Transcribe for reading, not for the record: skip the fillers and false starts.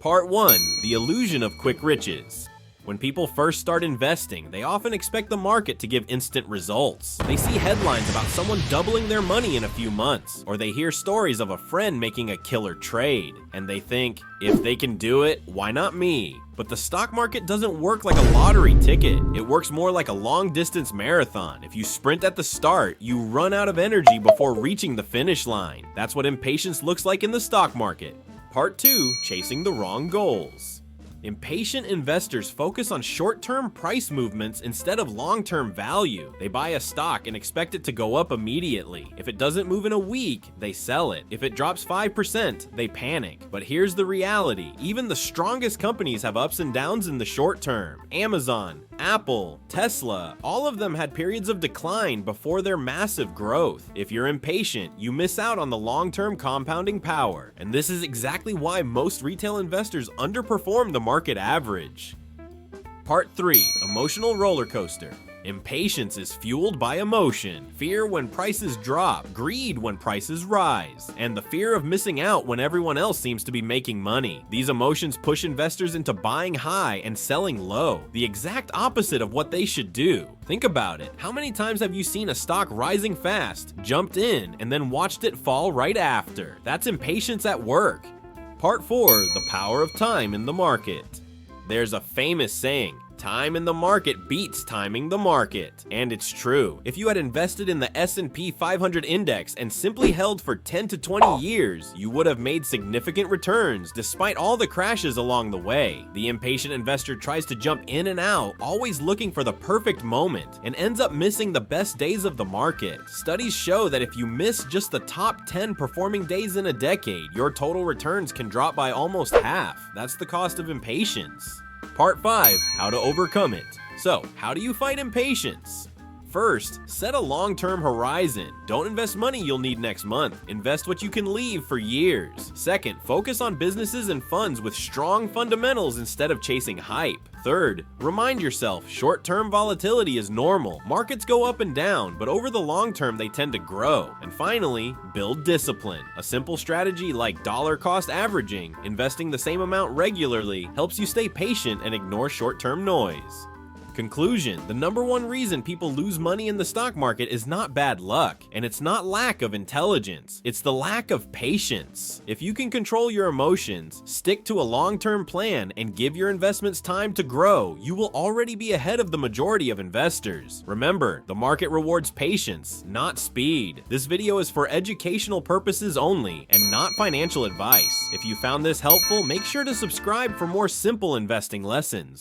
Part 1. The illusion of quick riches. When people first start investing, they often expect the market to give instant results. They see headlines about someone doubling their money in a few months, or they hear stories of a friend making a killer trade, and they think, if they can do it, why not me? But the stock market doesn't work like a lottery ticket. It works more like a long-distance marathon. If you sprint at the start, you run out of energy before reaching the finish line. That's what impatience looks like in the stock market. Part 2. Chasing the wrong goals. Impatient investors focus on short-term price movements instead of long-term value. They buy a stock and expect it to go up immediately. If it doesn't move in a week, they sell it. If it drops 5%, they panic. But here's the reality. Even the strongest companies have ups and downs in the short term. Amazon, Apple, Tesla, all of them had periods of decline before their massive growth. If you're impatient, you miss out on the long-term compounding power. And this is exactly why most retail investors underperform the market average. Part 3. Emotional roller coaster. Impatience is fueled by emotion, fear when prices drop, greed when prices rise, and the fear of missing out when everyone else seems to be making money. These emotions push investors into buying high and selling low, the exact opposite of what they should do. Think about it. How many times have you seen a stock rising fast, jumped in, and then watched it fall right after? That's impatience at work. Part 4. The power of time in the market. There's a famous saying, time in the market beats timing the market. And it's true. If you had invested in the S&P 500 index and simply held for 10 to 20 years, you would have made significant returns despite all the crashes along the way. The impatient investor tries to jump in and out, always looking for the perfect moment, and ends up missing the best days of the market. Studies show that if you miss just the top 10 performing days in a decade, your total returns can drop by almost half. That's the cost of impatience. Part 5. How to overcome it. So, how do you fight impatience? First, set a long-term horizon. Don't invest money you'll need next month. Invest what you can leave for years. Second, focus on businesses and funds with strong fundamentals instead of chasing hype. Third, remind yourself short-term volatility is normal. Markets go up and down, but over the long term they tend to grow. And finally, build discipline. A simple strategy like dollar cost averaging, investing the same amount regularly, helps you stay patient and ignore short-term noise. Conclusion: the number one reason people lose money in the stock market is not bad luck, and it's not lack of intelligence, it's the lack of patience. If you can control your emotions, stick to a long-term plan, and give your investments time to grow, you will already be ahead of the majority of investors. Remember, the market rewards patience, not speed. This video is for educational purposes only, and not financial advice. If you found this helpful, make sure to subscribe for more simple investing lessons.